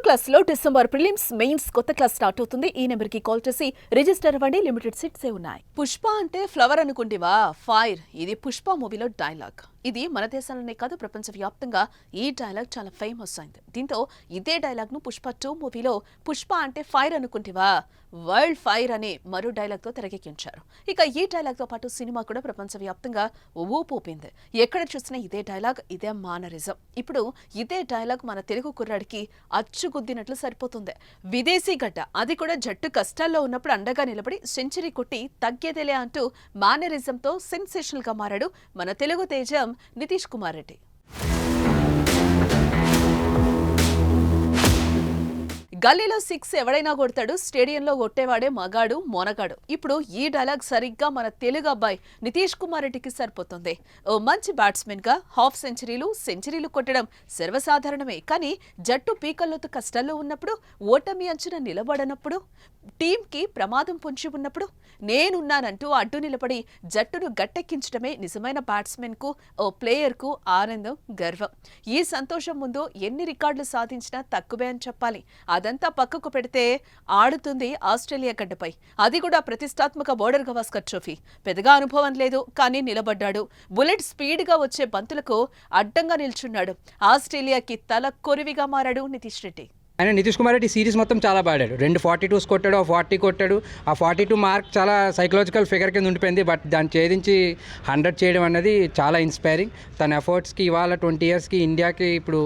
క్లాస్లో December prelims mains కొత్త class start అవుతుంది. ఈ నెంబర్కి కాల్ చేసి రిజిస్టర్ అవ్వండి. లిమిటెడ్ సీట్సే ఉన్నాయి. పుష్ప అంటే ఫ్లవర్ అనుకుంటేవా, ఫైర్. ఇది పుష్ప మూవీలో డైలాగ్. ఇది మన దేశంలోనే కాదు, ప్రపంచవ్యాప్తంగా ఈ డైలాగ్ చాలా ఫేమస్ అయింది. దీంతో ఇదే డైలాగ్ ను పుష్ప 2 మూవీలో పుష్ప అంటే ఫైర్ అనుకుంటేవా, వరల్డ్ ఫైర్ అనే మరో డైలాగ్ తో తెరకెక్కించారు. ఇక ఈ డైలాగ్ తో పాటు సినిమా కూడా ప్రపంచవ్యాప్తంగా ఊపూపింది. ఎక్కడ చూసినా ఇదే డైలాగ్, ఇదే మానరిజం. ఇప్పుడు ఇదే డైలాగ్ మన తెలుగు కుర్రాడికి అచ్చుగుద్దినట్లు సరిపోతుంది. విదేశీ గడ్డ, అది కూడా జట్టు కష్టాల్లో ఉన్నప్పుడు అండగా నిలబడి సెంచరీ కొట్టి తగ్గేదేలే అంటూ మానరిజంతో సెన్సేషనల్ గా మారాడు మన తెలుగు తేజం నితీష్ కుమార్ రెడ్డి. గల్లీలో 6 ఎవడైనా కొడతాడు, స్టేడియంలో కొట్టేవాడే మగాడు మోనగాడు. ఇప్పుడు ఈ డైలాగ్ సరిగ్గా మన తెలుగు అబ్బాయి నితీష్ కుమార్ రెడ్డికి సరిపోతుంది. ఓ మంచి బ్యాట్స్మెన్ గా హాఫ్ సెంచరీలు కొట్టడం సర్వసాధారణమే. కానీ జట్టు పీకల్లోతు కష్టాల్లో ఉన్నప్పుడు, ఓటమి అంచున నిలబడనప్పుడు, టీంకి ప్రమాదం పొంచి ఉన్నప్పుడు నేనున్నానంటూ అడ్డు నిలబడి జట్టును గట్టెక్కించడమే నిజమైన బ్యాట్స్మెన్ కు, ఓ ప్లేయర్ కు ఆనందం, గర్వం. ఈ సంతోషం ముందు ఎన్ని రికార్డులు సాధించినా తక్కువే అని చెప్పాలి. అదంతా పక్కకు పెడితే ఆడుతుంది ఆస్ట్రేలియా గడ్డపై, అది కూడా ప్రతిష్టాత్మక బోర్డర్ గవాస్కర్ ట్రోఫీ. పెద్దగా అనుభవం లేదు, కానీ నిలబడ్డాడు. బుల్లెట్ స్పీడ్ గా వచ్చే బంతులకు అడ్డంగా నిల్చున్నాడు. ఆస్ట్రేలియాకి తల కొరివిగా మారాడు నితీష్ రెడ్డి. ఆయన నితీష్ కుమార్ రెడ్డి సిరీస్ మొత్తం చాలా బాడాడు. 2 42s కొట్టాడు, 40 కొట్టాడు. ఆ 42 మార్క్ చాలా సైకలాజికల్ ఫిగర్ కింద ఉండిపోయింది. బట్ దాన్ని ఛేదించి 100 చేయడం అనేది చాలా ఇన్స్పైరింగ్. తన ఎఫర్ట్స్కి ఇవాళ 20 yearsకి ఇండియాకి ఇప్పుడు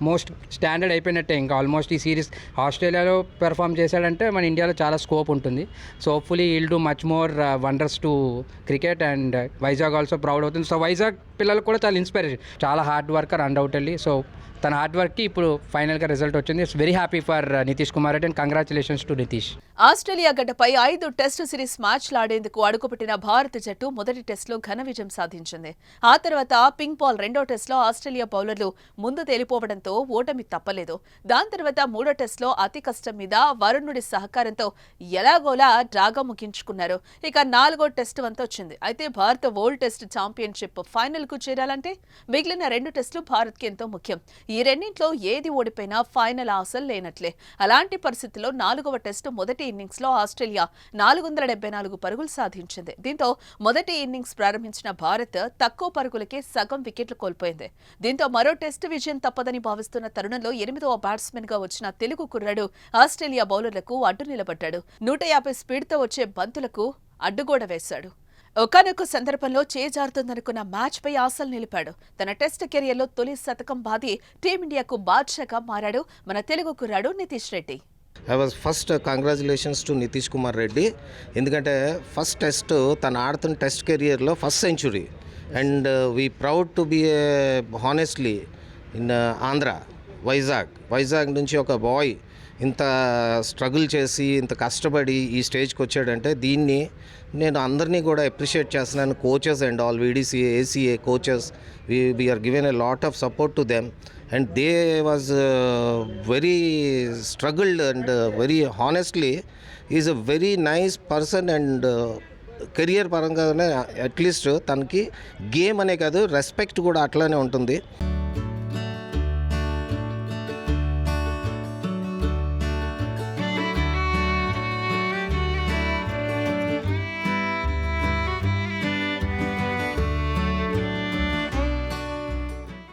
మోస్ట్ స్టాండర్డ్ అయిపోయినట్టే. ఇంకా ఆల్మోస్ట్ ఈ సిరీస్ ఆస్ట్రేలియాలో పెర్ఫామ్ చేశాడంటే మన ఇండియాలో చాలా స్కోప్ ఉంటుంది. So hopefully he'll do much more wonders to cricket. And Vizag also proud అవుతుంది. సో వైజాగ్ పిల్లలకు కూడా చాలా ఇన్స్పిరేషన్. చాలా హార్డ్ వర్కర్ అన్డౌటెడ్లీ. సో తన హార్డ్ వర్క్కి ఇప్పుడు ఫైనల్గా రిజల్ట్ వచ్చింది. It's very happy for Nitish Kumar Reddy and congratulations to Nitish. Australia గడ్డపై 5 టెస్ట్ సిరీస్ మ్యాచ్లాడేందుకు అడుగుపెట్టిన భారత జట్టు మొదటి టెస్టులో ఘన విజయం సాధించింది. ఆ తర్వాత పింక్ బాల్ రెండో టెస్టులో ఆస్ట్రేలియా బౌలర్లు ముందు తేలిపోవడంతో ఓటమి తప్పలేదు. దాని తర్వాత మూడో టెస్టులో అతి కష్టం మీద వరుణుడి సహకారంతో ఎలాగోలా డ్రాగా ముగించుకున్నారు. ఇక 4వ టెస్టు వంత వచ్చింది. అయితే భారత వరల్డ్ టెస్ట్ ఛాంపియన్షిప్ ఫైనల్ కు చేరాలంటే మిగిలిన 2 టెస్టులు భారత్ కి ఎంతో ముఖ్యం. ఈ రెండింట్లో ఏది ఓడిపోయినా ఫైనల్ ఆశలు లేనట్లే. అలాంటి పరిస్థితుల్లో 4వ టెస్టు మొదటి ఇన్నింగ్స్ లో ఆస్ట్రేలియా 474 పరుగులు సాధించింది. దీంతో మొదటి ఇన్నింగ్స్ ప్రారంభించిన భారత్ తక్కువ పరుగులకే సగం వికెట్లు కోల్పోయింది. దీంతో మరో టెస్టు విజయం తప్పదని భావిస్తున్న తరుణంలో 8వ బ్యాట్స్మెన్ గా వచ్చిన తెలుగు కుర్రాడు ఆస్ట్రేలియా బౌలర్లకు అడ్డు నిలబడ్డాడు. 150 స్పీడ్తో వచ్చే బంతులకు అడ్డుగోడ వేశాడు. ఒకానొక సందర్భంలో చేజారుతుందనుకున్న మ్యాచ్పై ఆశలు నిలిపాడు. తన టెస్ట్ కెరియర్లో తొలి శతకం బాది టీమిండియాకు బాద్షాగా మారాడు మన తెలుగు కుర్రాడు Nitish Reddy. I was first congratulations to Nitish Kumar Reddy. ఎందుకంటే ఫస్ట్ టెస్ట్ తను ఆడుతున్న టెస్ట్ కెరియర్లో first century. And we proud to be honestly in Andhra Vizag నుంచి ఒక బాయ్ ఇంత స్ట్రగుల్ చేసి ఇంత కష్టపడి ఈ స్టేజ్కి వచ్చాడంటే దీన్ని నేను అందరినీ కూడా అప్రిషియేట్ చేస్తున్నాను. Coaches and all VDC ACA coaches we are given a lot of support to them and they was very struggled and very honestly is a very nice person. And career పరంగానే అట్లీస్ట్ తనకి game అనే కాదు respect కూడా అట్లానే ఉంటుంది.